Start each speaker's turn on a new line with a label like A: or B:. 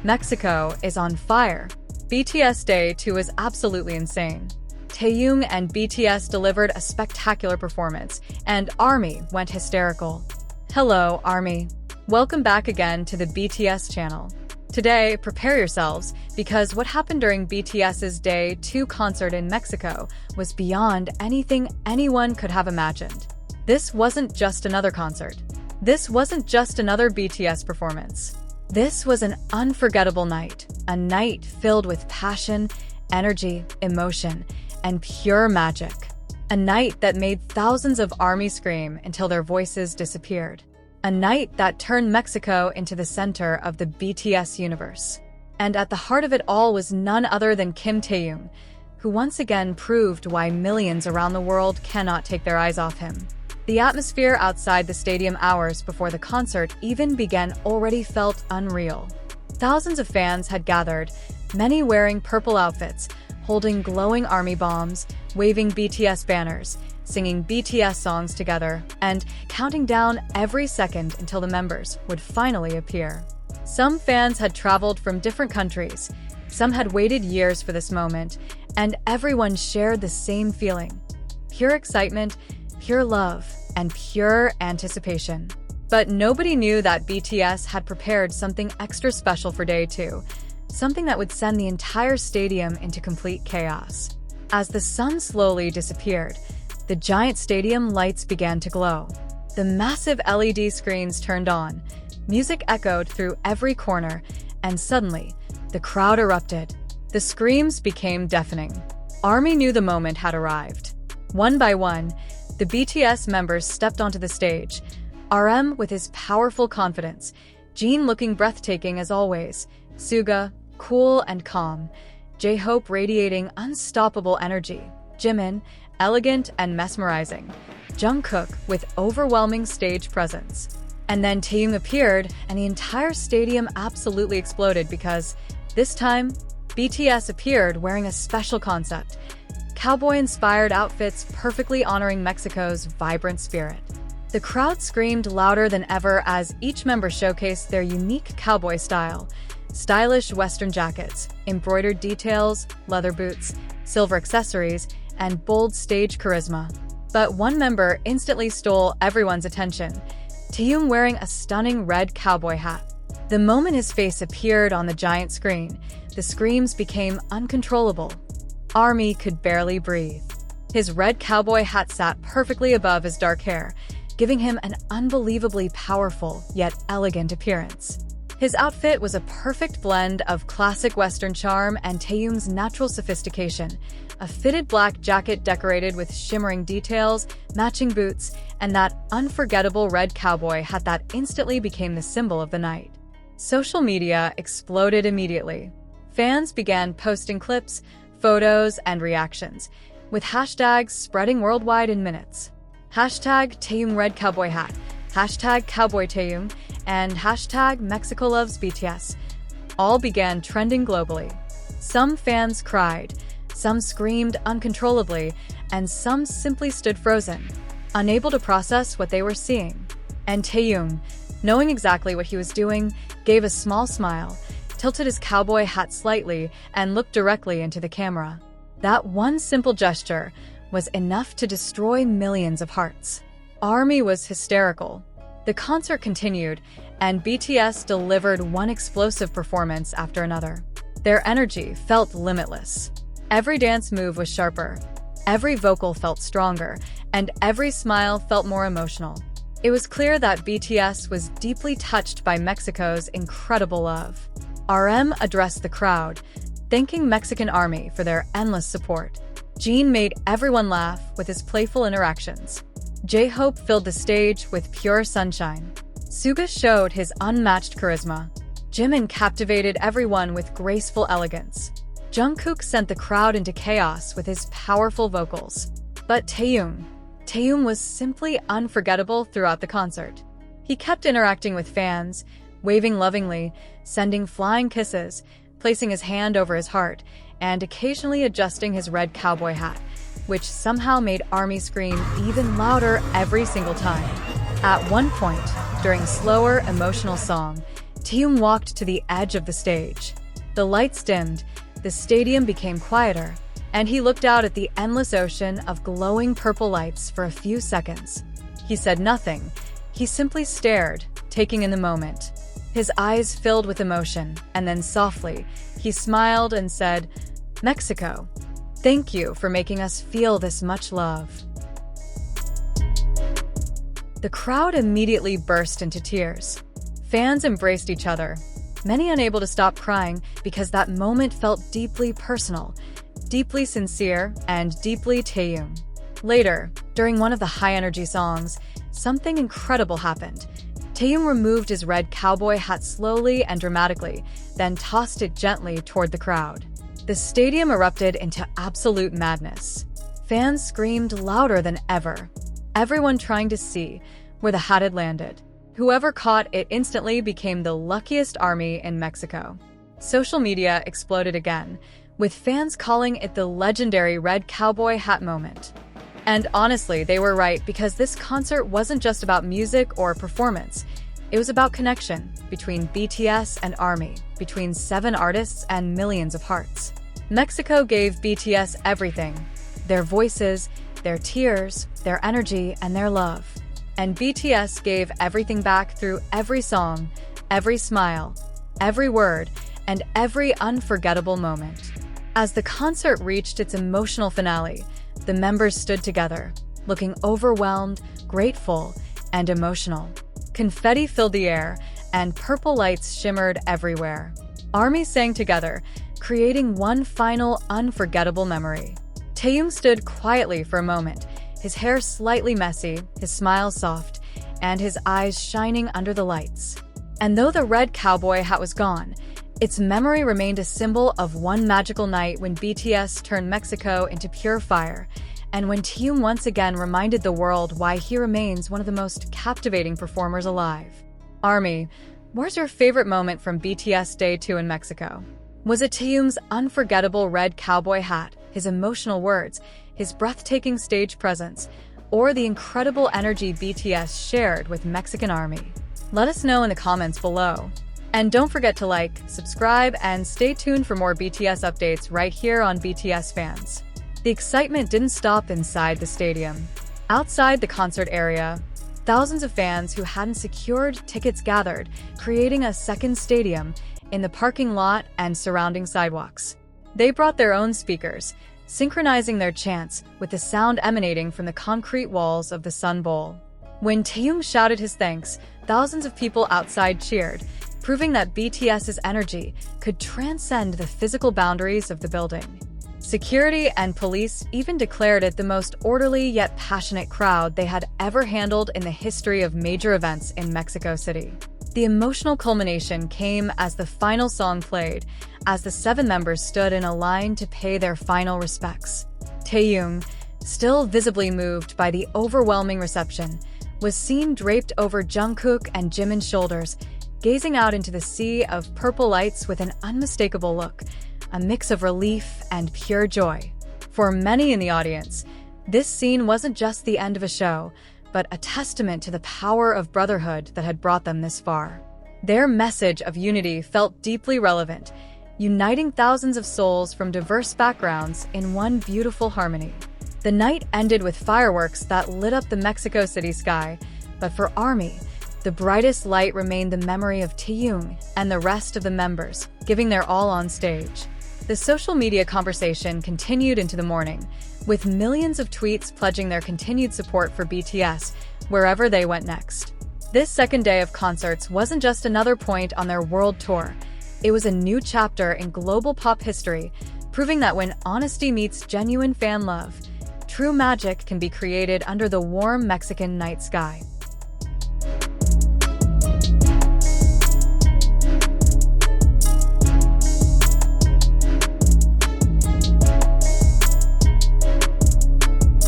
A: Mexico is on fire. BTS Day 2 is absolutely insane. Taehyung and BTS delivered a spectacular performance, and ARMY went hysterical. Hello, ARMY. Welcome back again to the BTS channel. Today, prepare yourselves, because what happened during BTS's Day 2 concert in Mexico was beyond anything anyone could have imagined. This wasn't just another concert. This wasn't just another BTS performance. This was an unforgettable night, a night filled with passion, energy, emotion, and pure magic. A night that made thousands of ARMY scream until their voices disappeared. A night that turned Mexico into the center of the BTS universe. And at the heart of it all was none other than Kim Taehyung, who once again proved why millions around the world cannot take their eyes off him. The atmosphere outside the stadium hours before the concert even began already felt unreal. Thousands of fans had gathered, many wearing purple outfits, holding glowing ARMY bombs, waving BTS banners, singing BTS songs together, and counting down every second until the members would finally appear. Some fans had traveled from different countries, some had waited years for this moment, and everyone shared the same feeling. Pure excitement, pure love, and pure anticipation. But nobody knew that BTS had prepared something extra special for Day 2, something that would send the entire stadium into complete chaos. As the sun slowly disappeared, the giant stadium lights began to glow. The massive LED screens turned on, music echoed through every corner, and suddenly, the crowd erupted. The screams became deafening. ARMY knew the moment had arrived. One by one, the BTS members stepped onto the stage, RM with his powerful confidence, Jin looking breathtaking as always, Suga, cool and calm, J-Hope radiating unstoppable energy, Jimin, elegant and mesmerizing, Jungkook with overwhelming stage presence. And then Taehyung appeared, and the entire stadium absolutely exploded because, this time, BTS appeared wearing a special concept, Cowboy-inspired outfits perfectly honoring Mexico's vibrant spirit. The crowd screamed louder than ever as each member showcased their unique cowboy style. Stylish Western jackets, embroidered details, leather boots, silver accessories, and bold stage charisma. But one member instantly stole everyone's attention, Taehyung wearing a stunning red cowboy hat. The moment his face appeared on the giant screen, the screams became uncontrollable. ARMY could barely breathe. His red cowboy hat sat perfectly above his dark hair, giving him an unbelievably powerful yet elegant appearance. His outfit was a perfect blend of classic Western charm and Taehyung's natural sophistication, a fitted black jacket decorated with shimmering details, matching boots, and that unforgettable red cowboy hat that instantly became the symbol of the night. Social media exploded immediately. Fans began posting clips, photos, and reactions, with hashtags spreading worldwide in minutes. Hashtag Taehyung Red Cowboy Hat, hashtag Cowboy Taehyung, and hashtag Mexico Loves BTS all began trending globally. Some fans cried, some screamed uncontrollably, and some simply stood frozen, unable to process what they were seeing. And Taehyung, knowing exactly what he was doing, gave a small smile, tilted his cowboy hat slightly, and looked directly into the camera. That one simple gesture was enough to destroy millions of hearts. ARMY was hysterical. The concert continued, and BTS delivered one explosive performance after another. Their energy felt limitless. Every dance move was sharper, every vocal felt stronger, and every smile felt more emotional. It was clear that BTS was deeply touched by Mexico's incredible love. RM addressed the crowd, thanking Mexican ARMY for their endless support. Jin made everyone laugh with his playful interactions. J-Hope filled the stage with pure sunshine. Suga showed his unmatched charisma. Jimin captivated everyone with graceful elegance. Jungkook sent the crowd into chaos with his powerful vocals. But Taehyung was simply unforgettable throughout the concert. He kept interacting with fans, waving lovingly, sending flying kisses, placing his hand over his heart, and occasionally adjusting his red cowboy hat, which somehow made ARMY scream even louder every single time. At one point, during a slower, emotional song, Taehyung walked to the edge of the stage. The lights dimmed, the stadium became quieter, and he looked out at the endless ocean of glowing purple lights for a few seconds. He said nothing. He simply stared, taking in the moment. His eyes filled with emotion, and then softly, he smiled and said, "Mexico, thank you for making us feel this much love." The crowd immediately burst into tears. Fans embraced each other, many unable to stop crying because that moment felt deeply personal, deeply sincere, and deeply Taehyung. Later, during one of the high-energy songs, something incredible happened. Taehyung removed his red cowboy hat slowly and dramatically, then tossed it gently toward the crowd. The stadium erupted into absolute madness. Fans screamed louder than ever, everyone trying to see where the hat had landed. Whoever caught it instantly became the luckiest army in Mexico. Social media exploded again, with fans calling it the legendary red cowboy hat moment. And honestly, they were right, because this concert wasn't just about music or performance. It was about connection between BTS and ARMY, between 7 artists and millions of hearts. Mexico gave BTS everything: their voices, their tears, their energy, and their love. And BTS gave everything back through every song, every smile, every word, and every unforgettable moment. As the concert reached its emotional finale, the members stood together, looking overwhelmed, grateful, and emotional. Confetti filled the air, and purple lights shimmered everywhere. ARMY sang together, creating one final unforgettable memory. Taehyung stood quietly for a moment, his hair slightly messy, his smile soft, and his eyes shining under the lights. And though the red cowboy hat was gone, its memory remained a symbol of one magical night when BTS turned Mexico into pure fire, and when Taehyung once again reminded the world why he remains one of the most captivating performers alive. ARMY, where's your favorite moment from BTS Day 2 in Mexico? Was it Taehyung's unforgettable red cowboy hat, his emotional words, his breathtaking stage presence, or the incredible energy BTS shared with Mexican ARMY? Let us know in the comments below. And don't forget to like, subscribe, and stay tuned for more BTS updates right here on BTS Fans. The excitement didn't stop inside the stadium. Outside the concert area, thousands of fans who hadn't secured tickets gathered, creating a second stadium in the parking lot and surrounding sidewalks. They brought their own speakers, synchronizing their chants with the sound emanating from the concrete walls of the Sun Bowl. When Taehyung shouted his thanks, thousands of people outside cheered, proving that BTS's energy could transcend the physical boundaries of the building. Security and police even declared it the most orderly yet passionate crowd they had ever handled in the history of major events in Mexico City. The emotional culmination came as the final song played, as the 7 members stood in a line to pay their final respects. Taehyung, still visibly moved by the overwhelming reception, was seen draped over Jungkook and Jimin's shoulders, gazing out into the sea of purple lights with an unmistakable look, a mix of relief and pure joy. For many in the audience, this scene wasn't just the end of a show, but a testament to the power of brotherhood that had brought them this far. Their message of unity felt deeply relevant, uniting thousands of souls from diverse backgrounds in one beautiful harmony. The night ended with fireworks that lit up the Mexico City sky, but for ARMY, the brightest light remained the memory of Taehyung and the rest of the members, giving their all on stage. The social media conversation continued into the morning, with millions of tweets pledging their continued support for BTS wherever they went next. This second day of concerts wasn't just another point on their world tour. It was a new chapter in global pop history, proving that when honesty meets genuine fan love, true magic can be created under the warm Mexican night sky.